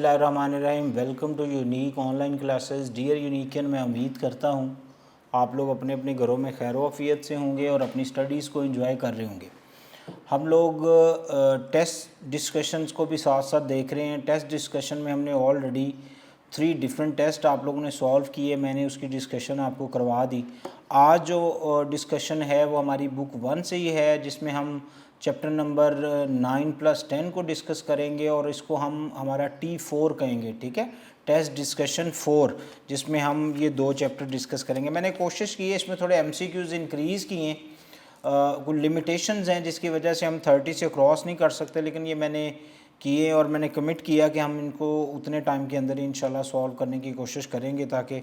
बिस्मिल्लाहिर्रहमानिर्रहीम। Welcome to unique online classes. Dear uniquian, मैं उम्मीद करता हूँ आप लोग अपने अपने घरों में खैर वफ़ियत से होंगे और अपनी स्टडीज़ को एंजॉय कर रहे होंगे। हम लोग टेस्ट डिस्कशंस को भी साथ साथ देख रहे हैं। टेस्ट डिस्कशन में हमने ऑलरेडी 3 डिफरेंट टेस्ट आप लोगों ने सॉल्व किए, मैंने उसकी डिस्कशन आपको करवा दी। आज जो डिस्कशन है वो हमारी बुक 1 से ही है, जिसमें हम चैप्टर नंबर 9+10 को डिस्कस करेंगे और इसको हम हमारा T4 कहेंगे। ठीक है, टेस्ट डिस्कशन 4, जिसमें हम ये 2 चैप्टर डिस्कस करेंगे। मैंने कोशिश की है इसमें थोड़े MCQs इंक्रीज़ किए हैं, कुछ लिमिटेशंस हैं जिसकी वजह से हम 30 से क्रॉस नहीं कर सकते, लेकिन ये मैंने किए और मैंने कमिट किया कि हम इनको उतने टाइम के अंदर इंशाल्लाह सॉल्व करने की कोशिश करेंगे, ताकि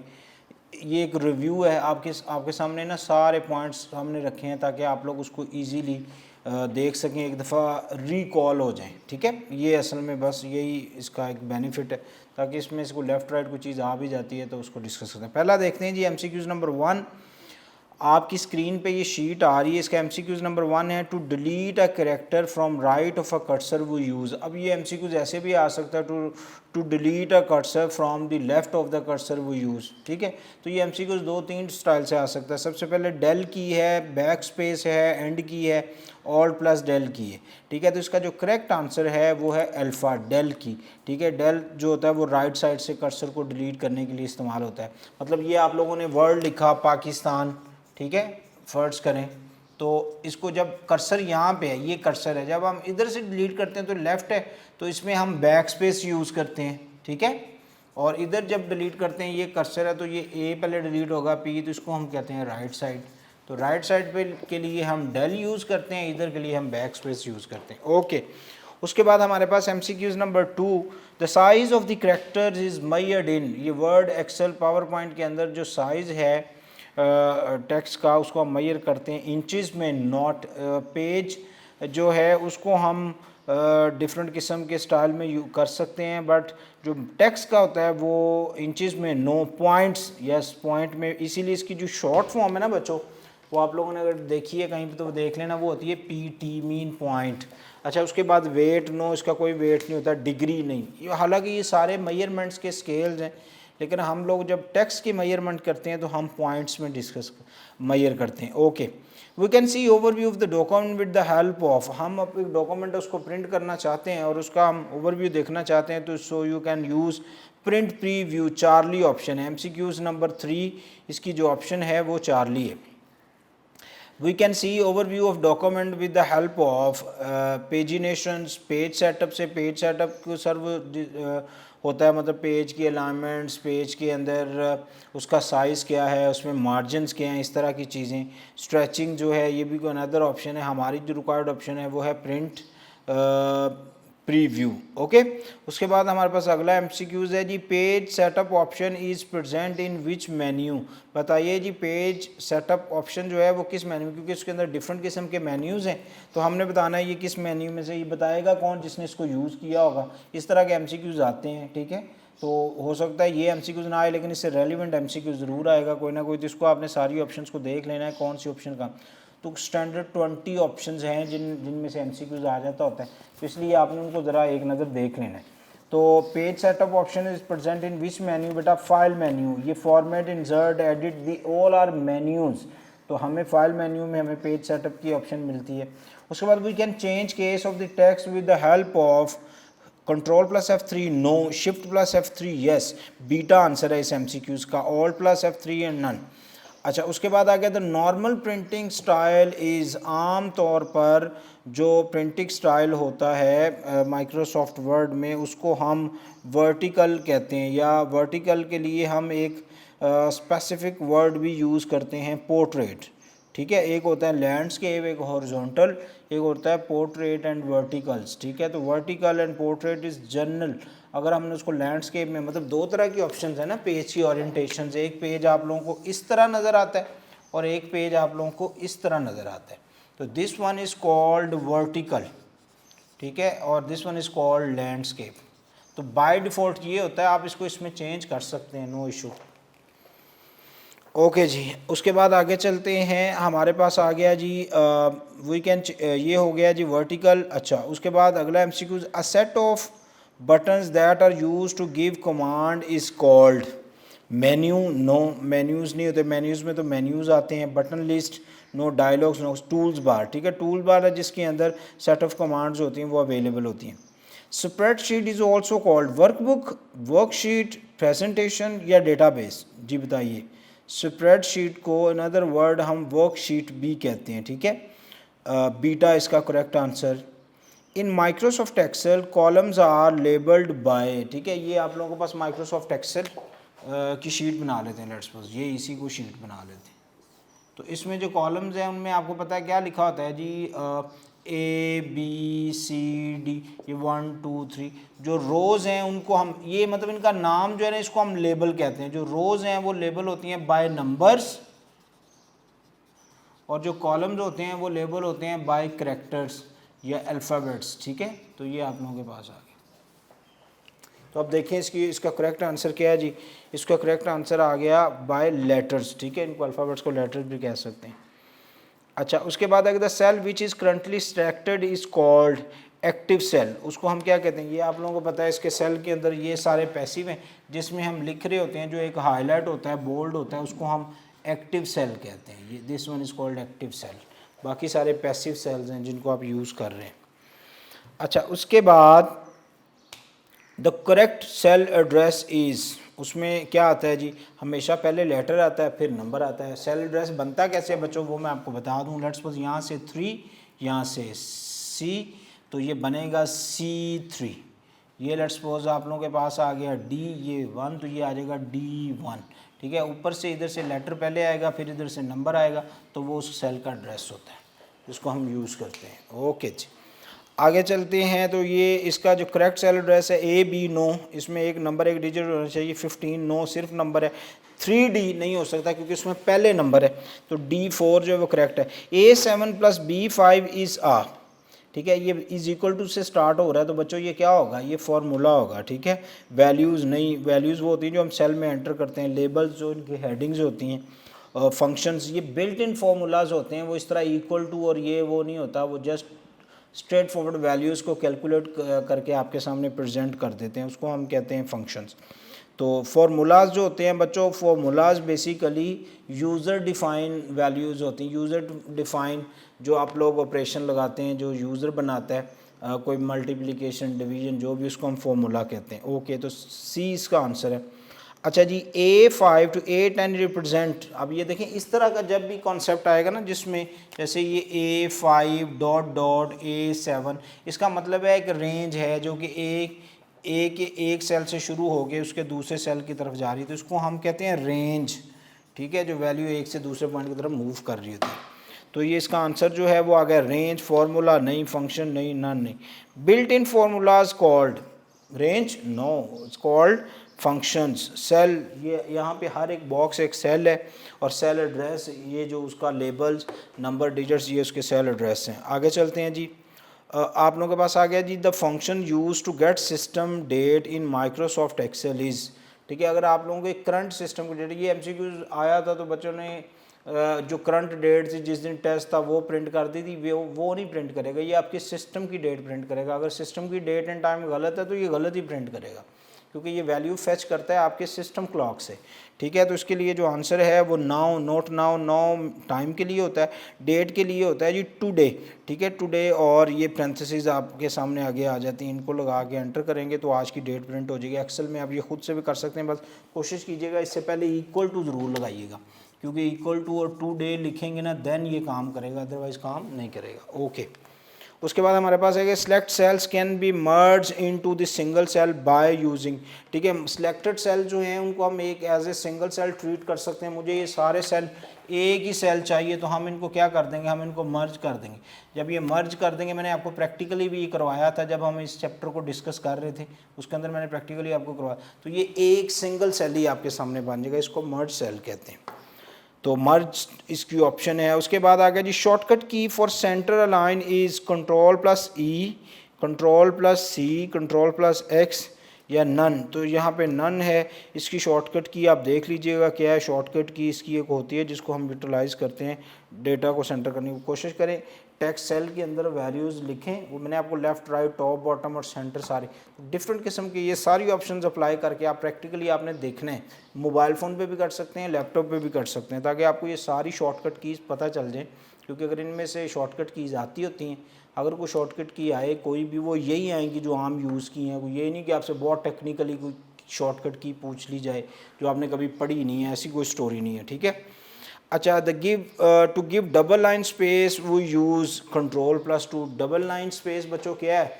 ये एक रिव्यू है आपके सामने ना, सारे पॉइंट्स सामने रखे हैं ताकि आप लोग उसको इजीली देख सकें, एक दफ़ा रिकॉल हो जाएं। ठीक है, ये असल में बस यही इसका एक बेनिफिट है, ताकि इसमें इसको लेफ़्ट राइट कोई चीज़ आ भी जाती है तो उसको डिस्कस करते हैं। पहला देखते हैं जी MCQs नंबर 1। आपकी स्क्रीन पे ये शीट आ रही है, इसका MCQs नंबर 1 है to delete a character from right of a cursor वो यूज़। अब ये MCQs ऐसे भी आ सकता है, to delete a cursor from the left of the cursor वो यूज़। ठीक है, तो ये MCQs 2-3 स्टाइल से आ सकता है। सबसे पहले डेल की है, बैक स्पेस है, एंड की है, ऑल्ट प्लस डेल की है। ठीक है, तो इसका जो करेक्ट आंसर है वो है अल्फ़ा डेल की। ठीक है, डेल जो होता है वो राइट साइड से कर्सर को डिलीट करने के लिए इस्तेमाल होता है। मतलब ये आप लोगों ने वर्ड लिखा पाकिस्तान, ठीक है, फर्ज करें तो इसको जब कर्सर यहाँ पे है, ये कर्सर है, जब हम इधर से डिलीट करते हैं तो लेफ़्ट है, तो इसमें हम बैक स्पेस यूज़ करते हैं। ठीक है, और इधर जब डिलीट करते हैं, ये कर्सर है तो ये ए पहले डिलीट होगा, पी, तो इसको हम कहते हैं राइट साइड। तो राइट साइड पे के लिए हम डेल यूज़ करते हैं, इधर के लिए हम बैक स्पेस यूज़ करते हैं। ओके, उसके बाद हमारे पास MCQs number 2, the size of the characters is measured in. ये वर्ड एक्सेल पावर पॉइंट के अंदर जो साइज़ है टेक्स्ट का, उसको हम मेजर करते हैं इंचज़ में, नॉट पेज जो है उसको हम डिफरेंट किस्म के स्टाइल में कर सकते हैं, बट जो टेक्स्ट का होता है वो इंचज़ में, नो पॉइंट्स, यस पॉइंट में। इसीलिए इसकी जो शॉर्ट फॉर्म है ना बच्चों, वो आप लोगों ने अगर देखी है कहीं पे तो वो देख लेना, वो होती है PT, मीन पॉइंट। अच्छा, उसके बाद वेट, नो, इसका कोई वेट नहीं होता, डिग्री नहीं। हालांकि ये सारे मेजरमेंट्स के स्केल्स हैं, लेकिन हम लोग जब टेक्स्ट की मेजरमेंट करते हैं तो हम पॉइंट्स में डिस्कस मेजर करते हैं। Okay, we can see overview of the document with the help of. हम अपने डॉक्यूमेंट उसको प्रिंट करना चाहते हैं और उसका हम ओवरव्यू देखना चाहते हैं, तो so you can use print preview. Charlie option है MCQs नंबर 3, इसकी जो ऑप्शन है वो चार्ली है। We can see overview of document with the help of paginations। Page setup से, पेज सेटअप को सर्व होता है, मतलब पेज की अलाइनमेंट्स, पेज के अंदर उसका साइज़ क्या है, उसमें मार्जिन्स क्या हैं, इस तरह की चीज़ें। स्ट्रेचिंग जो है ये भी कोई अनदर ऑप्शन है। हमारी जो रिक्वायर्ड ऑप्शन है वो है प्रिंट प्रीव्यू। ओके, उसके बाद हमारे पास अगला MCQs है जी, page setup option is present in which menu. बताइए जी, पेज सेटअप ऑप्शन जो है वो किस मेन्यू, क्योंकि उसके अंदर डिफरेंट किस्म के मेन्यूज़ हैं, तो हमने बताना है ये किस मेन्यू में से। ये बताएगा कौन, जिसने इसको यूज़ किया होगा। इस तरह के MCQs आते हैं। ठीक है, तो हो सकता है ये MCQs ना आए, लेकिन इससे रेलिवेंट MCQ ज़रूर आएगा कोई ना कोई, तो इसको आपने सारी ऑप्शंस को देख लेना है कौन सी ऑप्शन का। तो स्टैंडर्ड 20 ऑप्शंस हैं जिनमें से MCQs आ जाता होता है, तो इसलिए आपने उनको ज़रा एक नज़र देख लेना है। तो page setup option is present in which menu, बेटा फाइल मेन्यू। ये format, insert, edit, the all are menus, तो हमें फाइल मेन्यू में हमें पेज सेटअप की ऑप्शन मिलती है। उसके बाद we can change case of the text with the help of Ctrl+F3 no, Shift+F3 yes. बीटा आंसर है इस MCQs का, Alt+F3 एंड नन। अच्छा, उसके बाद आ गया the normal printing style is. आम तौर पर जो प्रिंटिंग स्टाइल होता है माइक्रोसॉफ्ट वर्ड में, उसको हम वर्टिकल कहते हैं, या वर्टिकल के लिए हम एक स्पेसिफिक वर्ड भी यूज़ करते हैं, पोर्ट्रेट। ठीक है, एक होता है लैंडस्केप, एक हॉरिजॉन्टल, एक होता है पोर्ट्रेट एंड वर्टिकल्स। ठीक है, तो vertical and portrait is general. अगर हमने उसको लैंडस्केप में, मतलब 2 तरह की ऑप्शंस है ना पेज की ओरिएंटेशन। एक पेज आप लोगों को इस तरह नज़र आता है और एक पेज आप लोगों को इस तरह नज़र आता है, तो this one is called vertical. ठीक है, और this one is called landscape. तो बाय डिफ़ॉल्ट ये होता है, आप इसको इसमें चेंज कर सकते हैं, नो इशू। ओके जी, उसके बाद आगे चलते हैं। हमारे पास आ गया जी वी कैन, ये हो गया जी वर्टिकल। अच्छा, उसके बाद अगला MCQ, a set of buttons that are used to give command is called menu. No, menus नहीं होते, मेन्यूज़ में तो मेन्यूज़ आते हैं. Button list no, dialogs no. Tools bar, ठीक है, टूल बार है जिसके अंदर सेट ऑफ कमांड्स होती हैं वो अवेलेबल होती हैं. Spreadsheet is also called workbook, worksheet, presentation या डेटाबेस. जी बताइए. स्प्रेडशीट को अनदर वर्ड हम वर्कशीट भी कहते हैं, ठीक है. बीटा इसका correct answer. In Microsoft Excel columns are labelled by, ठीक है, ये आप लोगों के पास माइक्रोसॉफ्ट एक्सेल की शीट बना लेते हैं. लेट्स सपोज ये इसी को शीट बना लेते हैं. तो इसमें जो कॉलम्स हैं उनमें आपको पता है क्या लिखा होता है जी, ए बी सी डी, ये 1 2 3. जो रोज़ हैं उनको हम, ये मतलब इनका नाम जो है ना इसको हम लेबल कहते हैं. जो रोज़ हैं वो लेबल होती हैं बाय नंबर्स और जो कॉलम्स होते हैं वो लेबल होते हैं बाय करैक्टर्स या अल्फ़ाबेट्स, ठीक है. तो ये आप लोगों के पास आ गया. तो अब देखें इसका करेक्ट आंसर क्या है जी. इसका करेक्ट आंसर आ गया बाय लेटर्स, ठीक है. इनको अल्फ़ाबेट्स को लेटर्स भी कह सकते हैं. अच्छा, उसके बाद अगर the cell which is currently selected is called active cell. उसको हम क्या कहते हैं, ये आप लोगों को पता है. इसके सेल के अंदर ये सारे पैसिव हैं जिसमें हम लिख रहे होते हैं, जो एक हाईलाइट होता है, बोल्ड होता है, उसको हम एक्टिव सेल कहते हैं. ये this one is called active cell. बाकी सारे पैसिव सेल्स हैं जिनको आप यूज़ कर रहे हैं. अच्छा, उसके बाद the correct cell address is, उसमें क्या आता है जी, हमेशा पहले लेटर आता है फिर नंबर आता है. सेल एड्रेस बनता कैसे है बच्चों वो मैं आपको बता दूं. लेट्स सपोज यहाँ से 3, यहाँ से C, तो ये बनेगा C3. ये लेट्स सपोज आप लोगों के पास आ गया D, ये 1, तो ये आ जाएगा D1, ठीक है. ऊपर से इधर से लेटर पहले आएगा फिर इधर से नंबर आएगा, तो वो उस सेल का एड्रेस होता है जिसको हम यूज़ करते हैं. ओके जी, आगे चलते हैं. तो ये इसका जो करेक्ट सेल एड्रेस है A B नो, इसमें एक नंबर एक डिजिट होना चाहिए. 15 नो, सिर्फ नंबर है. 3D नहीं हो सकता क्योंकि उसमें पहले नंबर है. तो D4 जो है वो करेक्ट है. A7 + B5 इज़ आ, ठीक है. ये इज़ इक्वल टू से स्टार्ट हो रहा है तो बच्चों ये क्या होगा, ये फार्मूला होगा, ठीक है. वैल्यूज़ नहीं, वैल्यूज़ वो होती हैं जो हम सेल में एंटर करते हैं. लेबल्स जो इनकी हेडिंग्स होती हैं, फंक्शंस, ये बिल्ट इन फार्मूलाज होते हैं. वो इस तरह इक्वल टू और ये वो नहीं होता, वो जस्ट स्ट्रेट फॉरवर्ड वैल्यूज़ को कैलकुलेट करके आपके सामने प्रेजेंट कर देते हैं, उसको हम कहते हैं फंक्शंस. तो फार्मूलाज जो होते हैं बच्चों, formulas basically user define values होती हैं. यूज़र डिफ़ाइन जो आप लोग ऑपरेशन लगाते हैं, जो यूज़र बनाता है, कोई मल्टीप्लिकेशन, डिवीजन, जो भी, उसको हम फार्मूला कहते हैं. ओके, तो C इसका आंसर है. अच्छा जी, A5 to A10 रिप्रेजेंट. अब ये देखें इस तरह का जब भी कॉन्सेप्ट आएगा ना जिसमें जैसे ये A5 डॉट डॉट A7, इसका मतलब है एक रेंज है जो कि एक सेल से शुरू हो के उसके दूसरे सेल की तरफ जा रही है, तो इसको हम कहते हैं रेंज, ठीक है. जो वैल्यू एक से दूसरे पॉइंट की तरफ मूव कर रही होती है. तो ये इसका आंसर जो है वो आ गया रेंज. फार्मूला नहीं, फंक्शन नहीं, नन नहीं. Built in formulas called range, no, it's called functions. Cell, ये यहाँ पे हर एक बॉक्स एक सेल है और सेल एड्रेस, ये जो उसका लेबल्स, नंबर, डिजिट्स, ये उसके सेल एड्रेस हैं. आगे चलते हैं जी. आप लोगों के पास आ गया जी the function use to get system date in Microsoft Excel is, ठीक है. अगर आप लोगों के करंट सिस्टम की डेट, ये MCQ आया था तो बच्चों ने जो करंट डेट थी जिस दिन टेस्ट था वो प्रिंट कर दी थी, वो नहीं प्रिंट करेगा, ये आपके सिस्टम की डेट प्रिंट करेगा. अगर सिस्टम की डेट एंड टाइम गलत है तो ये गलत ही प्रिंट करेगा क्योंकि ये वैल्यू फेच करता है आपके सिस्टम क्लॉक से, ठीक है. तो इसके लिए जो आंसर है वो now, note now, now time के लिए होता है, डेट के लिए होता है जी टुडे, ठीक है. टुडे, और ये पैरेंथेसिस आपके सामने आगे आ जाती हैं, इनको लगा के एंटर करेंगे तो आज की डेट प्रिंट हो जाएगी. एक्सेल में आप ये खुद से भी कर सकते हैं, बस कोशिश कीजिएगा इससे पहले इक्वल टू ज़रूर लगाइएगा क्योंकि इक्वल टू और टुडे लिखेंगे ना देन ये काम करेगा, अदरवाइज़ काम नहीं करेगा. ओके, उसके बाद हमारे पास है कि select cells can be merge into the single cell by using, ठीक है. सिलेक्टेड सेल जो हैं उनको हम एक as a single cell treat कर सकते हैं. मुझे ये सारे सेल एक ही सेल चाहिए तो हम इनको क्या कर देंगे, हम इनको मर्ज कर देंगे. जब ये मर्ज कर देंगे, मैंने आपको प्रैक्टिकली भी ये करवाया था जब हम इस चैप्टर को डिस्कस कर रहे थे, उसके अंदर मैंने प्रैक्टिकली आपको करवाया, तो ये एक सिंगल सेल ही आपके सामने बन जाएगा, इसको मर्ज सेल कहते हैं. तो मर्ज इसकी ऑप्शन है. उसके बाद आ गया जी शॉर्टकट की for centre align is Ctrl+E, Ctrl+C, Ctrl+X या नन, तो यहाँ पे नन है। इसकी शॉर्टकट की आप देख लीजिएगा क्या है। शॉर्टकट की इसकी एक होती है जिसको हम यूटिलाइज़ करते हैं डेटा को सेंटर करने की कोशिश करें। टेक्स्ट सेल के अंदर वैल्यूज़ लिखें, वो मैंने आपको लेफ़्ट राइट टॉप बॉटम और सेंटर सारे डिफरेंट किस्म के ये सारी ऑप्शंस अप्लाई करके आप प्रैक्टिकली आपने देखना है। मोबाइल फ़ोन पे भी कर सकते हैं, लैपटॉप पे भी कर सकते हैं, ताकि आपको ये सारी शॉर्टकट कीज़ पता चल जाए। क्योंकि अगर इनमें से शॉर्टकट कीज़ आती होती हैं, अगर कोई शॉर्टकट की आए कोई भी, वो यही आएंगी जो आम यूज़ की हैं। कोई यही नहीं कि आपसे बहुत टेक्निकली कोई शॉर्टकट की पूछ ली जाए जो आपने कभी पढ़ी नहीं है, ऐसी कोई स्टोरी नहीं है, ठीक है। अच्छा, the give to give double line space वो use Ctrl+2। Double line space बच्चों क्या है,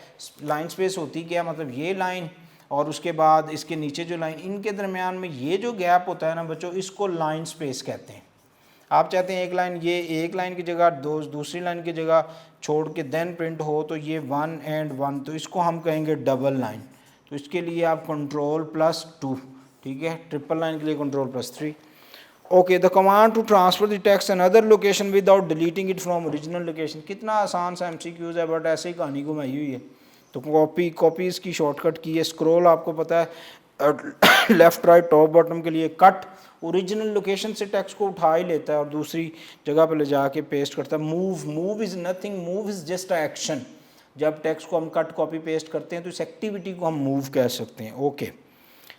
लाइन स्पेस होती क्या है, मतलब ये लाइन और उसके बाद इसके नीचे जो लाइन, इनके दरमियान में ये जो गैप होता है ना बच्चों, इसको लाइन स्पेस कहते हैं। आप चाहते हैं एक लाइन, ये एक लाइन की जगह दूसरी लाइन की जगह छोड़ के देन प्रिंट हो, तो ये 1 and 1, तो इसको हम कहेंगे डबल लाइन। तो इसके लिए आप Ctrl+2, ठीक है। ट्रिपल लाइन के लिए Ctrl+3। Okay, the command to transfer the text another location without deleting it from original location. कितना आसान सा MCQs है, बट ऐसे ही कहानी घुमाई हुई है। तो कॉपी इसकी शॉर्टकट की है। स्क्रॉल आपको पता है लेफ़्ट राइट टॉप बॉटम के लिए। कट ओरिजिनल लोकेशन से टेक्स्ट को उठा ही लेता है और दूसरी जगह पे ले जाके पेस्ट करता है। Move is nothing, move is just a action. जब टेक्स्ट को हम कट कॉपी पेस्ट करते हैं तो इस एक्टिविटी को हम मूव कह सकते हैं। Okay,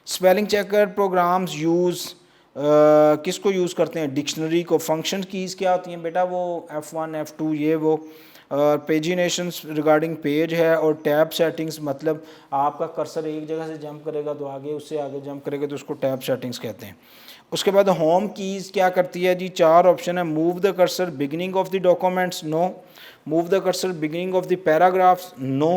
spelling checker programs use किसको यूज़ करते हैं, डिक्शनरी को। फंक्शन कीज़ क्या होती हैं बेटा, वो F1 F2 ये वो। पेजिनेशंस रिगार्डिंग पेज है, और टैब सेटिंग्स मतलब आपका कर्सर एक जगह से जंप करेगा तो आगे, उससे आगे जंप करेगा तो उसको टैब सेटिंग्स कहते हैं। उसके बाद होम कीज़ क्या करती है जी, 4 ऑप्शन है। Move the cursor beginning of the documents, no. Move the cursor beginning of the paragraphs, no.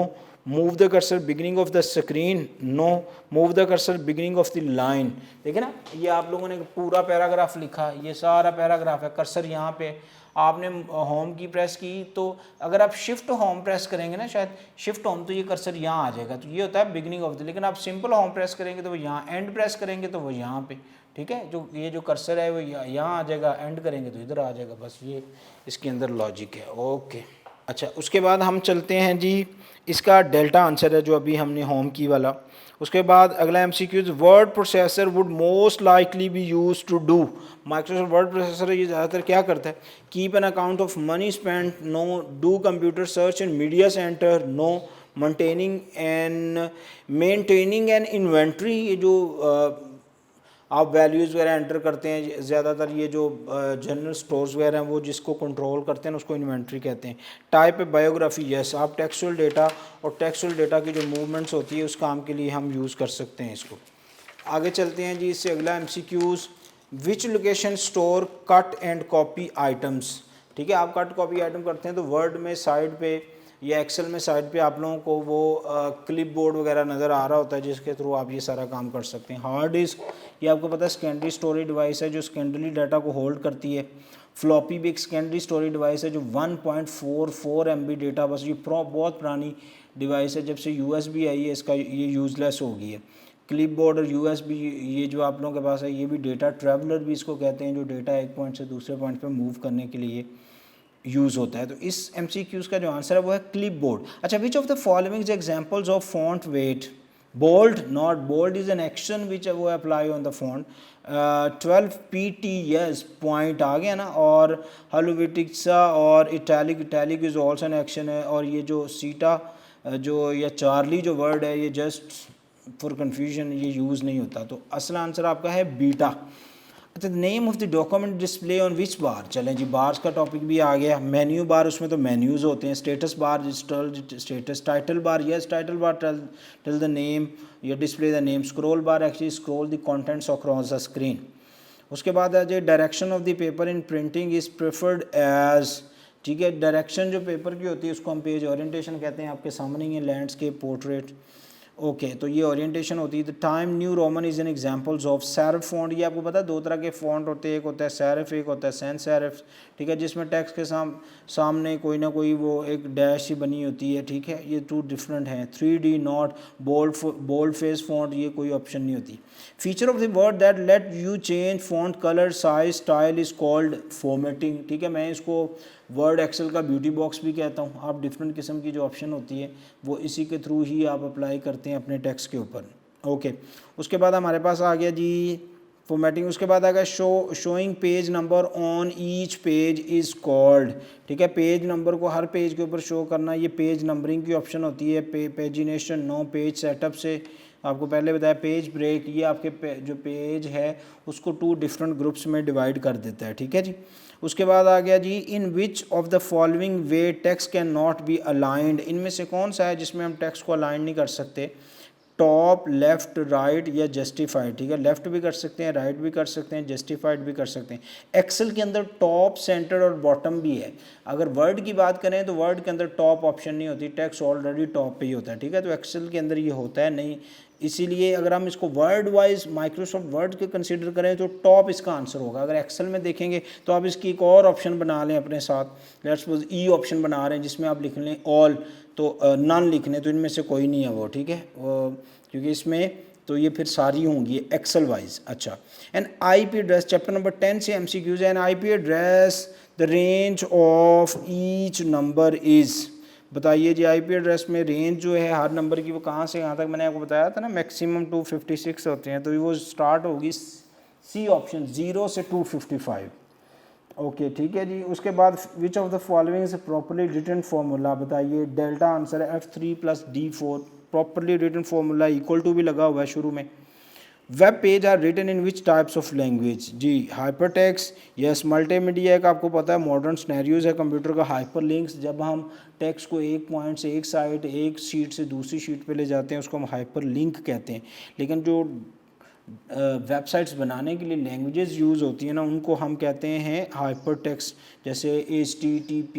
Move the cursor beginning of the screen, no. Move the cursor beginning of the line. देखिए ना, ये आप लोगों ने पूरा paragraph लिखा, ये सारा पैराग्राफ है, कर्सर यहाँ पे, आपने होम की प्रेस की, तो अगर आप शिफ्ट होम प्रेस करेंगे ना, शायद शिफ्ट होम, तो ये कर्सर यहाँ आ जाएगा, तो ये होता है बिगिनिंग ऑफ द। लेकिन आप सिंपल होम प्रेस करेंगे तो वो यहाँ, एंड प्रेस करेंगे तो वो यहाँ पे, ठीक है। जो ये जो कर्सर है वो यहाँ आ जाएगा, एंड करेंगे तो इधर आ जाएगा, बस ये इसके अंदर लॉजिक है। ओके, अच्छा, उसके बाद हम चलते हैं जी, इसका डेल्टा आंसर है जो अभी हमने होम की वाला। उसके बाद अगला MCQ, word processor would most likely be use to do. Microsoft Word processor ये ज़्यादातर क्या करता है, keep an account of money spend, no. Do computer search and media centre, no. Maintaining an inventory, ये जो आप वैल्यूज़ वगैरह enter करते हैं, ज़्यादातर ये जो जनरल स्टोर्स वगैरह हैं वो जिसको कंट्रोल करते हैं उसको इन्वेंट्री कहते हैं। टाइप बायोग्राफी, यस, आप टेक्सचुअल डेटा, और टेक्सचुअल डेटा की जो मूवमेंट्स होती है उस काम के लिए हम यूज़ कर सकते हैं इसको। आगे चलते हैं जी, इससे अगला MCQs, which location store cut and copy items. ठीक है, आप कट कॉपी आइटम करते हैं तो वर्ड में साइड पे या एक्सेल में साइड पे आप लोगों को वो क्लिप बोर्ड वगैरह नज़र आ रहा होता है जिसके थ्रू आप ये सारा काम कर सकते हैं। हार्ड डिस्क, ये आपको पता है सेकेंडरी स्टोरेज डिवाइस है जो सेकेंडरी डाटा को होल्ड करती है। फ्लॉपी भी एक सेकेंडरी स्टोरेज डिवाइस है जो 1.44 MB डेटा, बस ये बहुत पुरानी डिवाइस है, जब से USB आई है इसका ये यूज़लेस हो गई है। क्लिप बोर्ड और USB, ये जो आप लोगों के पास है, ये भी डेटा ट्रैवलर भी इसको कहते हैं, जो डेटा एक पॉइंट से दूसरे पॉइंट पे मूव करने के लिए यूज़ होता है। तो इस MCQs का जो आंसर है वो है क्लिप बोर्ड। अच्छा, which of the following examples of font weight, bold, not bold is an action which वो apply on the font. 12 PTS point आ गया ना, और हेलोविटिक्सा और italic is also an action है। और ये जो सीटा जो या चार्ली जो वर्ड है, ये जस्ट फॉर कन्फ्यूजन ये यूज़ नहीं होता। तो असल आंसर आपका है बीटा। अच्छा, name of the document display on which bar. चलें जी, बार्स का टॉपिक भी आ गया। मेन्यू बार, उसमें तो मेन्यूज़ होते हैं। Status bar, status. Title bar, yes, title bar tell the name या display the name. Scroll bar, actually scroll the contents across the screen. उसके बाद आ जाए, direction of the paper in printing is preferred as. ठीक है, direction जो paper की होती है उसको हम पेज ओरिएंटेशन कहते हैं। आपके सामने ही है लैंडस्केप, पोर्ट्रेट। ओके, तो ये ओरिएंटेशन होती है। The time new Roman is an examples of serif font. ये आपको पता है दो तरह के फॉन्ट होते हैं, एक होता है सेरिफ, एक होता है सैंस सेरिफ। ठीक है, जिसमें टेक्स्ट के सामने कोई ना कोई वो एक डैश ही बनी होती है। ठीक है, ये 2 डिफरेंट हैं। 3D, not, bold face font, ये कोई ऑप्शन नहीं होती। Feature of the word that let you change font colour, size, style is called formatting. ठीक है, मैं इसको वर्ड एक्सेल का ब्यूटी बॉक्स भी कहता हूँ। आप डिफरेंट किस्म की जो ऑप्शन होती है वो इसी के थ्रू ही आप अप्लाई करते हैं अपने टेक्स्ट के ऊपर। ओके, उसके बाद हमारे पास आ गया जी फॉर्मेटिंग। उसके बाद आ गया showing page number on each page is called. ठीक है, पेज नंबर को हर पेज के ऊपर शो करना, ये पेज नंबरिंग की ऑप्शन होती है। पेजिनेशन, नो पेज सेटअप से आपको पहले बताया। पेज ब्रेक, ये आपके जो पेज है उसको 2 डिफरेंट ग्रुप्स में डिवाइड कर देता है। ठीक है जी। उसके बाद आ गया जी in which of the following way text can not be aligned, इनमें से कौन सा है जिसमें हम टेक्स्ट को अलाइन नहीं कर सकते? टॉप, लेफ़्ट, राइट या जस्टिफाइड। ठीक है, लेफ़्ट भी कर सकते हैं, राइट भी कर सकते हैं, जस्टिफाइड भी कर सकते हैं। एक्सेल के अंदर टॉप, सेंटर और बॉटम भी है। अगर वर्ड की बात करें तो वर्ड के अंदर टॉप ऑप्शन नहीं होती, टेक्स्ट ऑलरेडी टॉप पे ही होता है। ठीक है, तो एक्सेल के अंदर ये होता है नहीं, इसीलिए अगर हम इसको वर्ड वाइज माइक्रोसॉफ्ट वर्ड के कंसीडर करें तो टॉप इसका आंसर होगा। अगर एक्सेल में देखेंगे तो आप इसकी एक और ऑप्शन बना लें अपने साथ, लेट्स सपोज ई ऑप्शन बना रहे हैं जिसमें आप लिख लें ऑल, तो नन लिख लें, तो इनमें से कोई नहीं है वो। ठीक है, क्योंकि इसमें तो ये फिर सारी होंगी एक्सेल वाइज। अच्छा, N IP address, chapter number 10 से एमसीक्यूज है। N IP address the range of each number is, बताइए जी आईपी एड्रेस में रेंज जो है हर नंबर की वो कहाँ से कहाँ तक, मैंने आपको बताया था ना मैक्सिमम 256 होते हैं, तो वो स्टार्ट होगी सी ऑप्शन 0 से 255। ओके, ठीक है जी। उसके बाद which of the following is properly written formula, बताइए। डेल्टा आंसर है F3 + D4। Properly written formula equal to भी लगा हुआ है शुरू में। Web page are written in which types of language, जी हाइपरटेक्स्ट, यस। मल्टीमीडिया एक आपको पता है मॉडर्न सिनेरियोज है कंप्यूटर का। हाइपर लिंक्स, जब हम टेक्स्ट को एक पॉइंट से एक साइड, एक शीट से दूसरी शीट पे ले जाते हैं उसको हम हाइपर लिंक कहते हैं। लेकिन जो वेबसाइट्स बनाने के लिए लैंग्वेजेस यूज़ होती हैं ना उनको हम कहते हैं हाइपर टेक्स्ट। जैसे HTTP,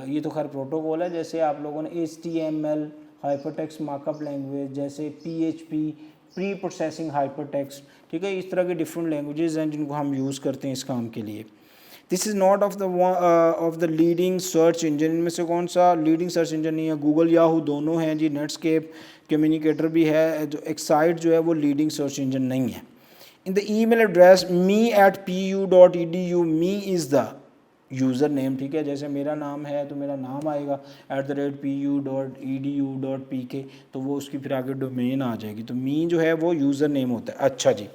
ये तो खैर प्रोटोकॉल है। जैसे आप लोगों ने HTML hyper text markup language, जैसे PHP pre processing hyper text. ठीक है, इस तरह के डिफरेंट लैंग्वेजेस हैं जिनको हम यूज़ करते हैं इस काम के लिए। This is not of the leading search engine, इनमें से कौन सा लीडिंग सर्च इंजन नहीं है? गूगल, याहू दोनों हैं जी। नेटस्केप, कम्युनिकेटर भी है। जो एक्साइट जो है वो लीडिंग सर्च इंजन नहीं है। In the email address me@pu.edu, me is the user name. ठीक है, जैसे मेरा नाम है तो मेरा नाम आएगा @pu.edu.pk, तो वो उसकी फिर आगे डोमेन आ जाएगी। तो मी जो है वो यूज़र नेम होता है। अच्छा जी,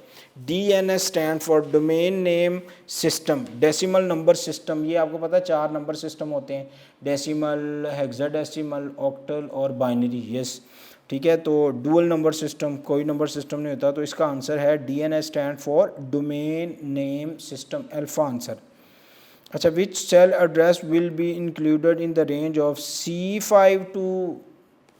DNS stand for domain name system, decimal number system. ये आपको पता है 4 नंबर सिस्टम होते हैं, डेसिमल, हेक्साडेसिमल, ऑक्टल और बाइनरी। यस, ठीक है, तो डुअल नंबर सिस्टम कोई नंबर सिस्टम नहीं होता। तो इसका आंसर है DNS stand for domain name system, alpha answer. अच्छा, which cell address will be included in the range of C5 to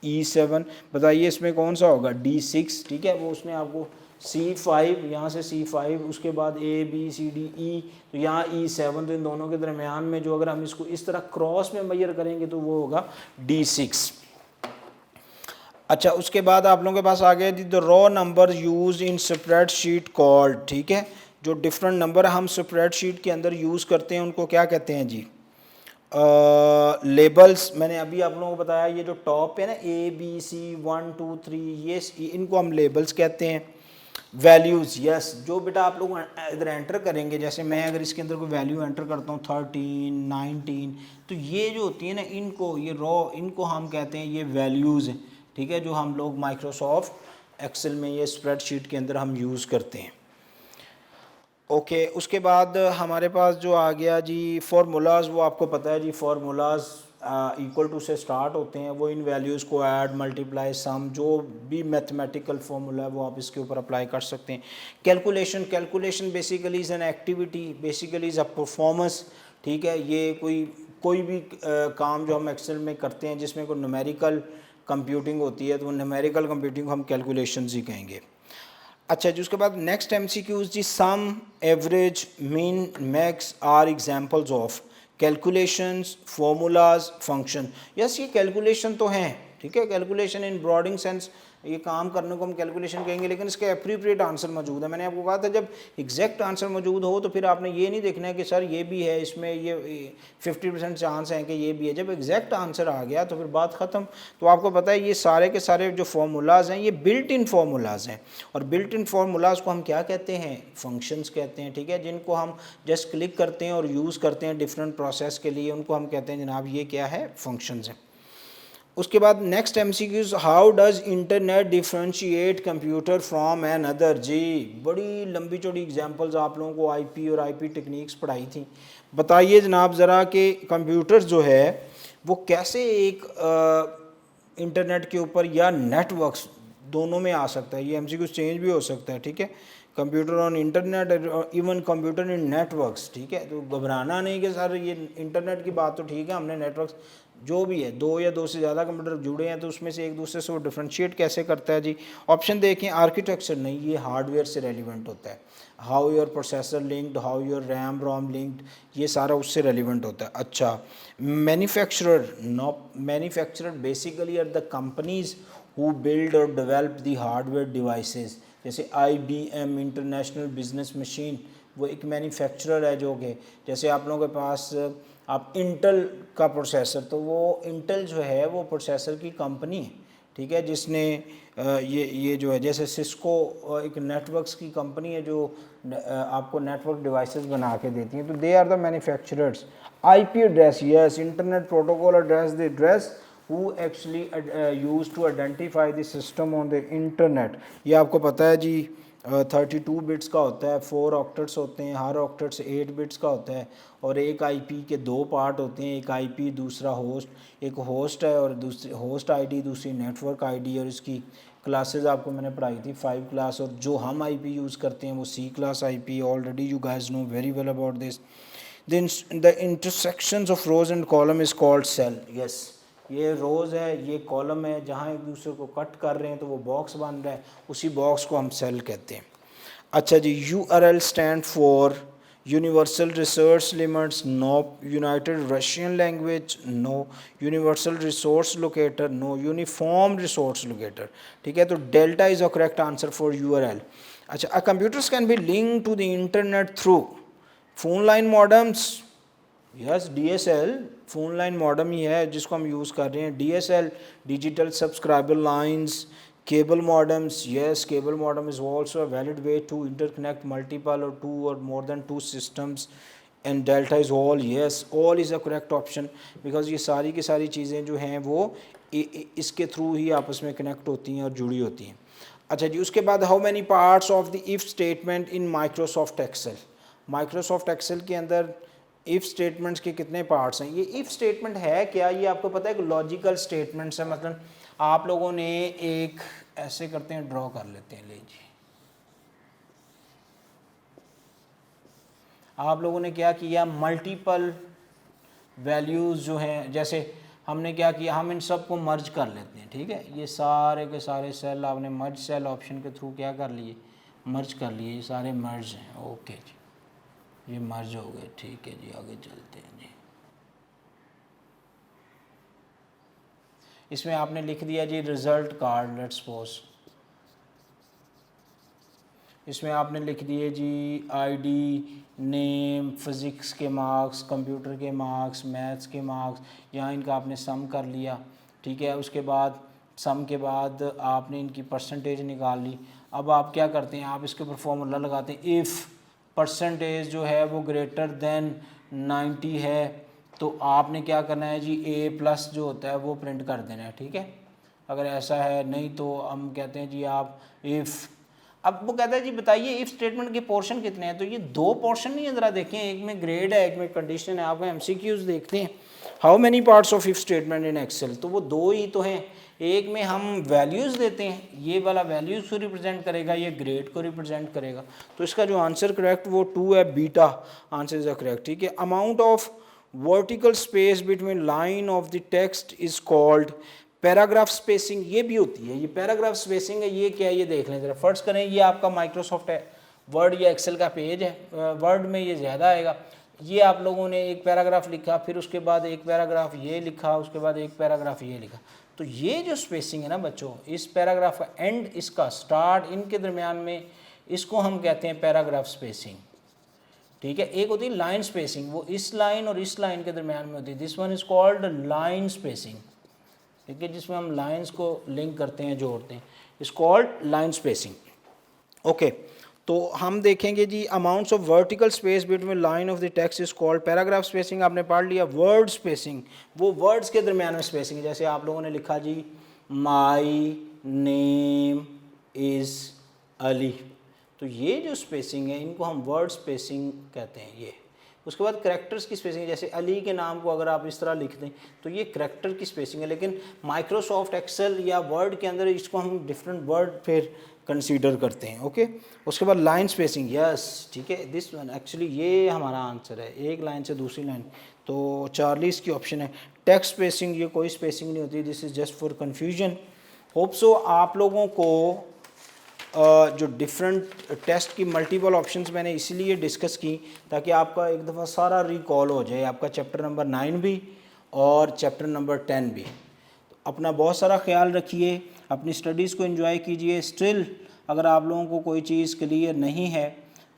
E7, बताइए इसमें कौन सा होगा? D6। ठीक है, वो उसमें आपको C5, यहाँ से C5, उसके बाद ABCDE, तो यहाँ E7, तो इन दोनों के दरमियान में जो अगर हम इसको इस तरह क्रॉस में मेजर करेंगे तो वो होगा D6। अच्छा, उसके बाद आप लोगों के पास आ गया the raw number use in spreadsheet called. ठीक है, जो डिफरेंट नंबर हम स्प्रेडशीट के अंदर यूज़ करते हैं उनको क्या कहते हैं जी? लेबल्स। मैंने अभी आप लोगों को बताया ये जो टॉप है ना ABC 1 2 3, ये इनको हम लेबल्स कहते हैं। वैल्यूज़, यस, जो बेटा आप लोग इधर एंटर करेंगे, जैसे मैं अगर इसके अंदर कोई वैल्यू एंटर करता हूँ 13 19, तो ये जो होती है ना इनको, ये रॉ, इनको हम कहते हैं ये वैल्यूज़ हैं। ठीक है, जो हम लोग माइक्रोसॉफ्ट एक्सेल में ये स्प्रेडशीट के अंदर हम यूज़ करते हैं। ओके, उसके बाद हमारे पास जो आ गया जी फार्मूलाज, वो आपको पता है जी फार्मूलाज इक्वल टू से स्टार्ट होते हैं। वो इन वैल्यूज़ को ऐड, मल्टीप्लाई, सम, जो भी मैथमेटिकल फार्मूला है वो आप इसके ऊपर अप्लाई कर सकते हैं। Calculation, calculation basically is an activity, basically is a performance. ठीक है, ये कोई भी काम जो हम एक्सेल में करते हैं जिसमें कोई न्यूमेरिकल कंप्यूटिंग होती है तो वो न्यूमेरिकल कंप्यूटिंग को हम कैलकुलेशन ही कहेंगे। अच्छा जी, उसके बाद नेक्स्ट MCQs जी, sum, average, mean, max are examples of calculations, formulas, function. Yes, ये कैलकुलेशन तो हैं। ठीक है, कैलकुलेशन इन ब्रॉडिंग सेंस, ये काम करने को हम कैलकुलेशन कहेंगे, लेकिन इसका एप्रीप्रिएट आंसर मौजूद है। मैंने आपको कहा था जब एग्जैक्ट आंसर मौजूद हो तो फिर आपने ये नहीं देखना है कि सर ये भी है, इसमें ये 50% चांस है कि ये भी है। जब एग्जैक्ट आंसर आ गया तो फिर बात ख़त्म। तो आपको पता है ये सारे के सारे जो फार्मूलाज हैं ये बिल्ट इन फार्मूलाज हैं, और बिल्ट इन फार्मूलाज को हम क्या कहते हैं? फंक्शंस कहते हैं। ठीक है, जिनको हम जस्ट क्लिक करते हैं और यूज़ करते हैं डिफरेंट प्रोसेस के लिए, उनको हम कहते हैं जनाब ये क्या है? फंक्शंस हैं। उसके बाद next MCQs, how does internet differentiate computer from another. जी बड़ी लंबी चौड़ी एग्जांपल्स आप लोगों को IP और IP टेक्निक्स पढ़ाई थी। बताइए जनाब ज़रा कि कंप्यूटर जो है वो कैसे एक इंटरनेट के ऊपर या नेटवर्क्स दोनों में आ सकता है। ये MCQs चेंज भी हो सकता है, ठीक है। Computer on internet, even computer in networks, ठीक है। तो घबराना नहीं कि सर ये इंटरनेट की बात तो ठीक है, हमने नेटवर्क्स जो भी है, दो या दो से ज़्यादा कंप्यूटर जुड़े हैं तो उसमें से एक दूसरे से वो डिफ्रेंशिएट कैसे करता है। जी ऑप्शन देखें, आर्किटेक्चर नहीं, ये हार्डवेयर से रेलिवेंट होता है। How your processor linked, how your RAM ROM linked, ये सारा उससे रेलिवेंट होता है। अच्छा, manufacturer, no manufacturer basically are the companies who build और डेवलप द हार्डवेयर डिवाइसेस। जैसे IBM इंटरनेशनल बिजनेस मशीन, वो एक मैन्युफैक्चरर है जो कि, जैसे आप लोगों के पास आप इंटेल का प्रोसेसर, तो वो इंटेल जो है वो प्रोसेसर की कंपनी है, ठीक है, जिसने ये जो है, जैसे सिस्को एक नेटवर्क्स की कंपनी है जो आपको नेटवर्क डिवाइसेस बना के देती हैं, तो they are the manufacturers. IP address, yes, internet protocol address, the address who actually used to identify the system on the internet। ये आपको पता है जी 32 बिट्स का होता है, 4 ऑक्टेट्स होते हैं, हर ऑक्टेट्स 8 बिट्स का होता है, और एक IP के दो पार्ट होते हैं, एक IP दूसरा होस्ट, एक होस्ट है और दूसरी होस्ट ID, दूसरी नेटवर्क ID, और इसकी क्लासेस आपको मैंने पढ़ाई थी 5 क्लास, और जो हम IP यूज़ करते हैं वो C class IP। Already you guys know very well about this. The intersections of rows and column is called cell. Yes, ये रोज़ है, ये कॉलम है, जहाँ एक दूसरे को कट कर रहे हैं तो वो बॉक्स बन रहा है, उसी बॉक्स को हम सेल कहते हैं। अच्छा जी, URL stand for universal resource limits, no. United russian language, no. Universal resource locator, no. Uniform resource locator, ठीक है। तो delta is a correct answer for URL। अच्छा, a computers can be link to the internet through phone line modems. Yes, DSL phone line modem ही है जिसको हम use कर रहे हैं। DSL digital subscriber lines, cable modems, yes, cable modem is also a valid way to interconnect multiple or 2 or more than 2 systems. And delta is all, yes, all is a correct option, because ये सारी की सारी चीज़ें जो हैं वो इसके through ही आपस में कनेक्ट होती हैं और जुड़ी होती हैं। अच्छा जी, उसके बाद how many parts of the if statement in Microsoft Excel. Microsoft Excel के अंदर इफ़ स्टेटमेंट्स के कितने पार्ट्स हैं। ये इफ़ स्टेटमेंट है क्या, ये आपको पता है कि लॉजिकल स्टेटमेंट्स है। मतलब आप लोगों ने एक ऐसे करते हैं, ड्रॉ कर लेते हैं, लीजिए आप लोगों ने क्या किया, मल्टीपल वैल्यूज़ जो हैं, जैसे हमने क्या किया, हम इन सब को मर्ज कर लेते हैं, ठीक है। ये सारे के सारे सेल आपने मर्ज सेल ऑप्शन के थ्रू क्या कर लिए, मर्ज कर लिए, ये सारे मर्ज हैं। ओके जी, ये मर्ज हो गए, ठीक है जी, आगे चलते हैं जी। इसमें आपने लिख दिया जी रिज़ल्ट कार्ड, लेट्स सपोज इसमें आपने लिख दिए जी ID, नेम, फिज़िक्स के मार्क्स, कंप्यूटर के मार्क्स, मैथ्स के मार्क्स, यहाँ इनका आपने सम कर लिया, ठीक है। उसके बाद सम के बाद आपने इनकी परसेंटेज निकाल ली। अब आप क्या करते हैं, आप इसके ऊपर फॉर्मूला लगाते हैं, इफ़ परसेंटेज जो है वो ग्रेटर देन 90 है तो आपने क्या करना है जी, A+ जो होता है वो प्रिंट कर देना है, ठीक है। अगर ऐसा है, नहीं तो हम कहते हैं जी आप इफ़, अब वो कहता है जी बताइए इफ़ स्टेटमेंट के पोर्शन कितने हैं, तो ये 2 पोर्शन नहीं है, ज़रा देखें, एक में ग्रेड है, एक में कंडीशन है। आपको MCQs देखते हैं, how many parts of if statement in Excel, तो वो 2 ही तो हैं। एक में हम वैल्यूज़ देते हैं, ये वाला वैल्यूज़ को रिप्रेजेंट करेगा, ये ग्रेड को रिप्रेजेंट करेगा, तो इसका जो आंसर करेक्ट वो 2 है, बीटा आंसर इज़ करेक्ट, ठीक है। Amount of vertical space between line of the text is called paragraph spacing. ये भी होती है, ये पैराग्राफ स्पेसिंग है, ये क्या है ये देख लें ज़रा। फर्स्ट करें, ये आपका माइक्रोसॉफ्ट है वर्ड या एक्सेल का पेज है, वर्ड में ये ज़्यादा आएगा। ये आप लोगों ने एक पैराग्राफ लिखा, फिर उसके बाद एक पैराग्राफ ये लिखा, उसके बाद एक पैराग्राफ ये लिखा, तो ये जो स्पेसिंग है ना बच्चों, इस पैराग्राफ का एंड, इसका स्टार्ट, इनके दरमियान में, इसको हम कहते हैं पैराग्राफ स्पेसिंग, ठीक है। एक होती है लाइन स्पेसिंग, वो इस लाइन और इस लाइन के दरमियान में होती है, this one is called line spacing, ठीक है, जिसमें हम लाइंस को लिंक करते हैं, जोड़ते हैं, is called line spacing. Okay, तो हम देखेंगे जी amounts of vertical space between line of the text is called paragraph spacing. आपने पढ़ लिया। वर्ड स्पेसिंग, वो वर्ड्स के दरमियान में स्पेसिंग है। जैसे आप लोगों ने लिखा जी माई नेम इज़ अली, तो ये जो स्पेसिंग है इनको हम वर्ड स्पेसिंग कहते हैं। ये उसके बाद करैक्टर्स की स्पेसिंग, जैसे अली के नाम को अगर आप इस तरह लिख दें तो ये करैक्टर की स्पेसिंग है, लेकिन माइक्रोसॉफ्ट एक्सेल या वर्ड के अंदर इसको हम डिफरेंट वर्ड फिर कंसीडर करते हैं। ओके, उसके बाद लाइन स्पेसिंग, यस ठीक है, दिस वन एक्चुअली ये हमारा आंसर है, एक लाइन से दूसरी लाइन, तो चार्लीस की ऑप्शन है। टेक्स्ट स्पेसिंग, ये कोई स्पेसिंग नहीं होती, this is just for confusion. Hope so आप लोगों को जो डिफरेंट टेस्ट की मल्टीपल ऑप्शंस मैंने इसीलिए डिस्कस की ताकि आपका एक दफ़ा सारा रिकॉल हो जाए, आपका चैप्टर नंबर 9 भी और चैप्टर नंबर 10 भी। अपना बहुत सारा ख्याल रखिए, अपनी स्टडीज़ को एंजॉय कीजिए। स्टिल अगर आप लोगों को कोई चीज़ क्लियर नहीं है,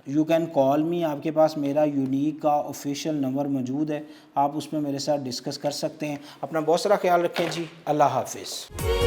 यू कैन कॉल मी, आपके पास मेरा यूनिक का ऑफिशियल नंबर मौजूद है, आप उसमें मेरे साथ डिस्कस कर सकते हैं। अपना बहुत सारा ख्याल रखें जी, अल्लाह हाफिज़।